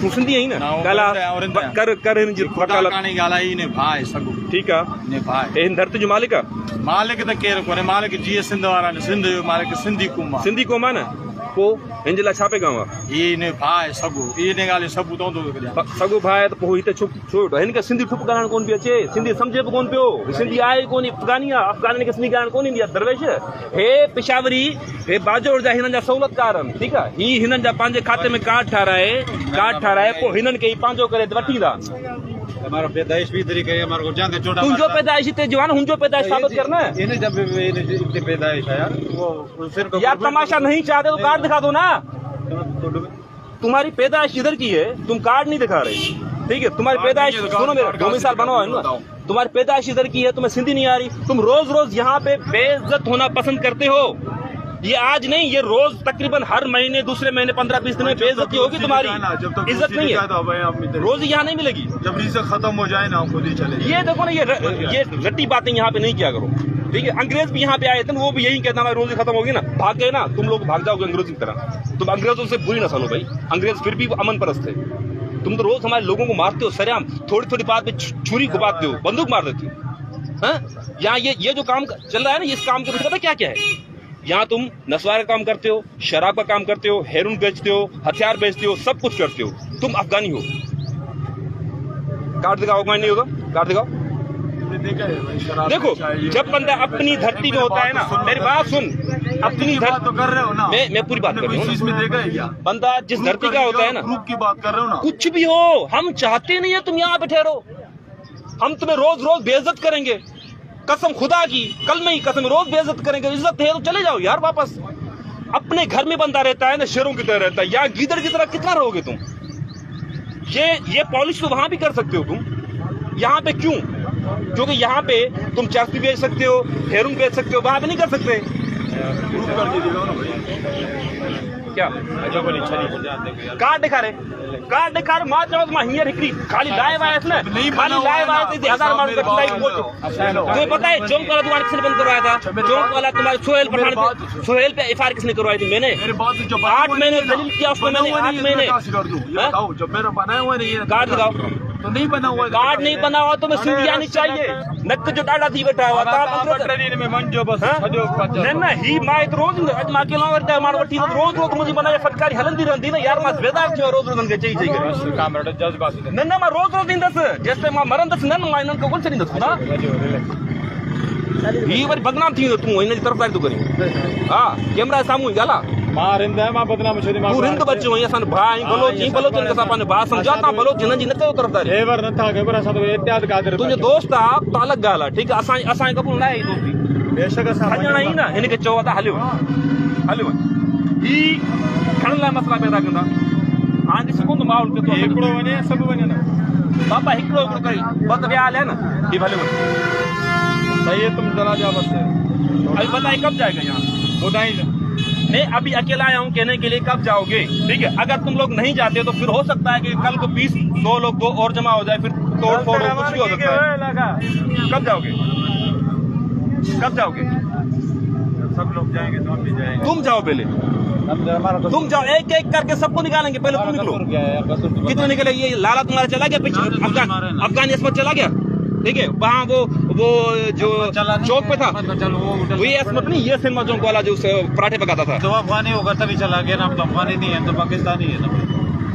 तू सिंधी आई न ॻाल्हि कर हिन जी भाई सॻो ठीकु आहे ने भाई हिन धरती जो मालिक आहे मालिक त केरु कोन्हे मालिक जीअं सिंध वारा आहिनि सिंध जो मालिक सिंधी क़ौम आहे सिंधी क़ौम आहे न पोइ हिन जे लाइ छा पियो कयूं आहे इहे ने भाई सॻो इहे ने ॻाल्हि सबूत हूंदो सॻो भाउ त पोइ हिते छो वेठो हिन खे सिंधी ठुप ॻाल्हाइण कोन पियो अचे सिंधी सम्झे बि कोन पियो सिंधी आहे कोन अफ़गानी आहे अफ़गानी खे सिंधी ॻाल्हाइण कोन ईंदी आहे दरवेश हे पिशावरी हे बाजोड़ जा हिननि जा सहूलियतकार आहिनि ठीकु आहे ही हिननि जा पंहिंजे खाते में कार्ड ठाराए पोइ हिननि खे पंहिंजो करे वठी ईंदा हमारा पैदाइश भी तरीके है हमारे को जान के छोटा तुंहिंजो पैदाइश हिते जो आहे न हुनजो पैदाइश साबित करना इन्हें जब इतने पैदाइश है यार वो सिर्फ यार तमाशा नहीं चाहते तो कार्ड दिखा दो ना तुम्हारी पैदाइश इधर की है तुम कार्ड नहीं दिखा रहे ठीक है तुम्हारी पैदाइश सुनो मेरा 2 साल बना है ना तुम्हारी पैदाइश इधर की है तुम्हें सिंधी नहीं आ रही तुम रोज रोज यहाँ पे बेइज्जत होना पसंद करते हो ये आज नहीं ये रोज तकरीबन हर महीने दूसरे महीने 15-20 दिन में बेइज्जती होगी तुम्हारी इज्जत नहीं है रोज यहाँ नहीं मिलेगी जब रिज़्क़ खत्म हो जाए ना खुद ही चले ये देखो ना ये रट्टी बातें यहाँ पे नहीं किया करो ठीक है अंग्रेज भी यहाँ पे आए थे वो भी यही कहता है रोजी खत्म होगी ना भाग गए ना तुम लोग भाग जाओगे अंग्रेजों की तरह तुम अंग्रेजों से बुरी ना सुनो भाई अंग्रेज फिर भी अमन परस्त थे तुम तो रोज हमारे लोगों को मारते हो सरेआम थोड़ी थोड़ी बात पे छुरी घुमाते हो बंदूक मार देते हो यहाँ ये जो काम चल रहा है ना इस काम के पीछे पता क्या क्या है यहाँ तुम नस्वार का काम करते हो शराब का काम करते हो हेरोइन बेचते हो हथियार बेचते हो सब कुछ करते हो तुम अफगानी हो कार्ड दिखाओ अफगानी नहीं होगा कार्ड दिखाओ देखो जब बंदा अपनी धरती में होता है ना मेरी बात सुन अपनी धरती तो कर रहे हो ना मैं पूरी बात कर रहा हूँ इसमें देखा है क्या बंदा जिस धरती का होता है ना ग्रुप की बात कर रहे हो ना कुछ भी हो हम चाहते नहीं है तुम यहाँ पे ठहरो हम तुम्हें रोज रोज बेइज्जत करेंगे कसम खुदा की कल में ही कसम रोज बेइज्जत करेंगे इज्जत है तो चले जाओ यार वापस अपने घर में बंदा रहता है ना शेरों की तरह रहता है या गीदड़ की तरह कितना रहोगे तुम ये पॉलिश तो वहां भी कर सकते हो तुम यहाँ पे क्यों क्योंकि यहाँ पे तुम चर्च भी बेच सकते हो हेरोइन बेच सकते हो वहां पे नहीं कर सकते क्या कार्ड दिखा रहे मां चलो तुम हींअर हिकिड़ी खाली लाइव आयसि न खाली लाइव आयसि 1000 माण्हू तुम्हें पता है चौक वाला दुकान किसने बंद करवाया था चौक वाला तुम्हारे सोहेल पठान सोहेल पे एफआईआर किसने करवाई थी मैंने 8 महीने दलील किया उसको मैंने 8 महीने जब मेरा बनाया हुआ नहीं है कार्ड दिखाओ तो नहीं बना हुआ कार्ड नहीं बना हुआ तो मैं सिंधी आनी चाहिए नक जो डाला थी बैठा हुआ में मन जो बस न ही मां रोज अॼु मां अकेलो वरिता माण्हू वठी रोज रोज मुंहिंजी माना फटकारी हलंदी रहंदी न यार मां बेदार थियो रोज रोज चई करे न मां रोज रोज ईंदसि जेसिताईं मां मरंदसि न मां हिननि खे कोन छॾींदसि ना ही वरी बदनाम थी वेंदो तूं हिन जी तरफ़दारी थो करीं हा कैमरा जे साम्हूं ई ॻाल्हि मां रिंद है मां बदनाम छो मां तूं रिंद बच्चो आहीं असां भाउ आहियूं बलोच खे असां पंहिंजो भाउ सम्झा तव्हां बलोच हिननि जी न कयो तरफ़दारी हेवर नथा ख़बर असां तो इत्याद कादिर तुंहिंजो दोस्त आहे त अलॻि ॻाल्हि आहे ठीकु आहे असांजे क़बूल न आहे दोस्ती बेशक असां हलणा ई न हिन खे चओ था हलियो ही खणण लाइ मसला पैदा कंदा हाणे ॾिस कोन माहौल केतिरो हिकिड़ो वञे सभु वञे न बाबा हिकिड़ो करे ॿ त ॿिया हलिया न ही भले वञे सही है तुम चला जाओ बस अभी बताइए कब जाएगा यहाँ बताइए मैं अभी अकेला आया हूँ कहने के लिए कब जाओगे ठीक है अगर तुम लोग नहीं जाते तो फिर हो सकता है कि कल को 20-100 लोग और जमा हो जाए फिर तोड़ फोड़ हो कुछ भी हो सकता है कब जाओगे सब लोग जाएंगे तो हम भी जाएंगे तुम जाओ पहले तुम जाओ एक एक करके सबको निकालेंगे पहले तुम निकलो कितने निकले ये लाला तुम्हारा चला गया पीछे अफगान इसमें चला गया ठीक है वहाँ वो जो चौक पे था वही असमत नहीं ये सिनेमा चौक वाला जो पराठे पकाता था तो अफगानी होगा तभी चला गया ना हम तो अफगानी नहीं है तो पाकिस्तानी है ना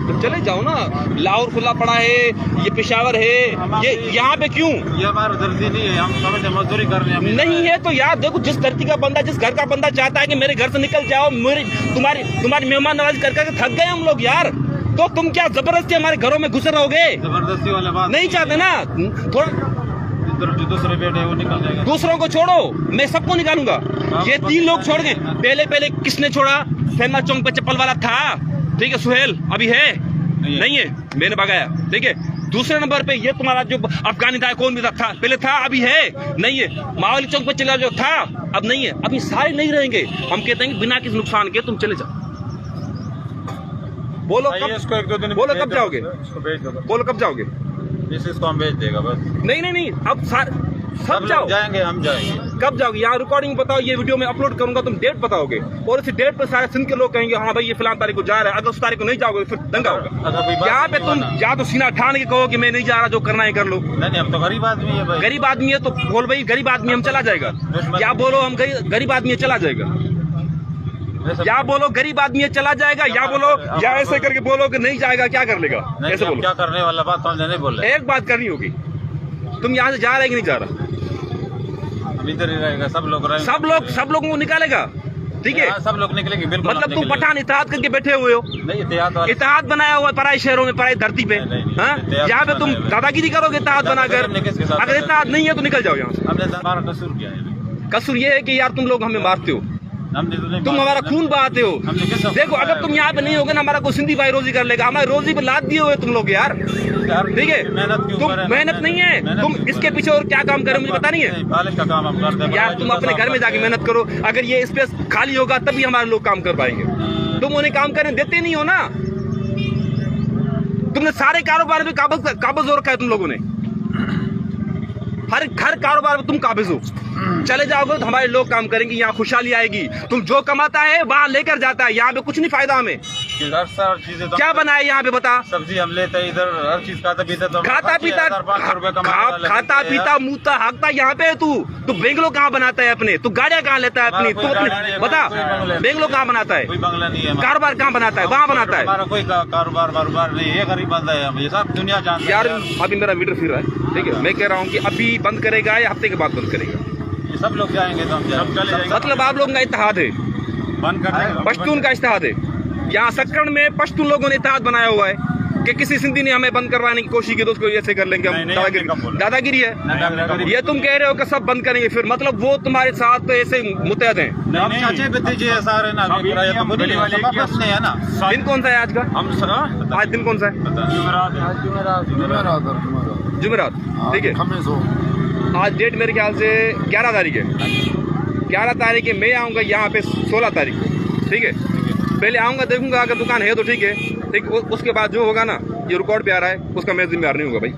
तो चले जाओ ना लाहौर खुला पड़ा है ये पेशावर है ये यहाँ पे क्यों ये हमारा धरती नहीं है हम समझते मजदूरी करने हम नहीं है तो यार देखो जिस धरती का बंदा जिस घर का बंदा चाहता है कि मेरे घर से निकल जाओ मेरी तुम्हारी मेहमान नवाजी कर करके थक गए हम लोग यार तो तुम क्या जबरदस्ती हमारे घरों में घुस रहोगे जबरदस्ती वाला बात नहीं चाहते ना थोड़ा जो दूसरे बेटे हैं वो निकल जाएगा दूसरों को छोड़ो मैं सबको निकालूंगा ये 3 लोग छोड़ गए पहले किसने छोड़ा सेना चौक पे चप्पल वाला था ठीक है सुहेल अभी है नहीं है मैंने भगाया ठीक है दूसरे नंबर पे ये तुम्हारा जो अफगानी था कौन भी था पहले था अभी है नहीं है मावली चौक पे चला जो था अब नहीं है अभी सारे नहीं रहेंगे हम कहते हैं बिना किसी नुकसान के तुम चले जाओ बोलो कब जाओगे बोलो कब जाओगे इसको हम भेज देगा बस नहीं अब सब जाओ, जाएंगे, हम जाएंगे। कब जाओगे? यहाँ रिकॉर्डिंग बताओ, ये वीडियो में अपलोड करूंगा, तुम डेट बताओगे और इस डेट पर सारे सिंध के लोग कहेंगे हाँ भाई ये फिलहाल तारीख को जा रहा है। अगर उस तारीख को नहीं जाओगे फिर दंगा होगा। अगर कोई बात यहाँ पे नहीं तुम माना। या तो सीना ठान के कहो कि मैं नहीं जा रहा, जो करना है कर लो। नहीं, हम तो गरीब आदमी है भाई। गरीब आदमी है तो बोल भाई गरीब आदमी हम चला जाएगा, या बोलो हम गरीब आदमी है चला जाएगा, या बोलो गरीब आदमी है चला जाएगा, या बोलो या ऐसे करके बोलो कि नहीं जाएगा, क्या कर लेगा? नहीं, ऐसे हम बोलो। क्या करने वाला बात तो हमने नहीं बोल रहे। एक बात करनी होगी, तुम यहाँ से जा रहे कि नहीं जा रहा? हम इधर ही रहेगा, सब लोग रहेंगे। सब लोगों को निकालेगा, ठीक है? हाँ, सब लोग निकलेंगे, बिल्कुल। मतलब हम तुम निकलेंगे। पठान इत्तेहाद करके बैठे हुए हो, नहीं, इत्तेहाद बनाया हुआ है पराई शहरों में, पराई धरती पे। नहीं, हाँ, इत्तेहाद यहाँ पे तुम बनाया हुआ है। दादागिरी करोगे इत्तेहाद बनाकर। हमने किसके साथ अगर इत्तेहाद नहीं है तो निकल जाओ यहाँ से। हमने हमारा कसूर क्या है? कसूर ये है कि यार तुम लोग हमें मारते हो, हमने तो नहीं तुम मारा। हमारा खून बहाते हो। हमने किस वक्त देखो अगर मारा तुम है? यहाँ पे नहीं होगे ना, हमारा कोई सिंधी भाई रोजी कर लेगा। हमारी रोजी पे लाद दिए हुए तुम लोग यार, यार, ठीक है? मेहनत क्यों तुम करें? मेहनत नहीं है, मेहनत तुम क्यों इसके करें? पीछे और क्या काम करें मुझे पता नहीं है कॉलेज का काम हम करते हैं यार। तुम अपने घर में जाके मेहनत करो, अगर ये स्पेस खाली होगा तभी हमारे लोग काम कर पाएंगे। तुम उन्हें काम करने देते नहीं हो ना। तुमने सारे कारोबार में काबज हो रखा है तुम लोगों ने, हर कारोबार में तुम काबिज हो। चले जाओगे तो हमारे लोग काम करेंगे, यहाँ खुशहाली आएगी। तुम जो कमाता है वहां लेकर जाता है, यहाँ पे कुछ नहीं फायदा हमें। हर चीजें तो क्या बना है यहाँ पे बता? सब्जी हम लेते हैं इधर, हर चीज खाता पीता तो खाता पीता 500 मूता हाकता यहाँ पे है तू बेंगलो कहाँ बनाता है अपने? तू गाड़ियाँ कहाँ लेता है अपनी? तू अपने बता, बेंगलो कहाँ बनाता है? कोई बंगला नहीं है। कारोबार कहाँ बनाता है? वहाँ बनाता है हमारा कोई कारोबार नहीं है, गरीब बंदा है हम, ये सब दुनिया जानती है यार। अभी मेरा मीटर फिर रहा है, ठीक है? मैं कह रहा हूँ कि अभी बंद करेगा या हफ्ते के बाद बंद करेगा? ये सब लोग जाएंगे तो हम जाएंगे। मतलब आप लोगों का इत्तेहाद है, बंद करने पश्तून का इत्तेहाद है। यहाँ सक्कड़ में पश्तून लोगों ने इत्तेहाद बनाया हुआ है कि किसी सिंधी ने हमें बंद करवाने की कोशिश की तो उसको ऐसे कर लेंगे हम। दादागिरी है ये। तुम कह रहे हो कि सब बंद करेंगे, फिर मतलब वो तुम्हारे साथ ऐसे मुतहद हैं। चाचे पे दीजिए सारे ना, वापस नहीं है ना। दिन कौन सा है आज का? आज दिन कौन सा है? जुमेरात, ठीक है? आज डेट मेरे ख्याल से 11 तारीख है। 11 तारीख है, मैं आऊँगा यहाँ पे 16 तारीख को, ठीक है? पहले आऊँगा, देखूंगा, अगर दुकान है तो ठीक है, ठीक। उसके बाद जो होगा ना, ये रिकॉर्ड पे आ रहा है, उसका मैं जिम्मेदार नहीं होगा भाई।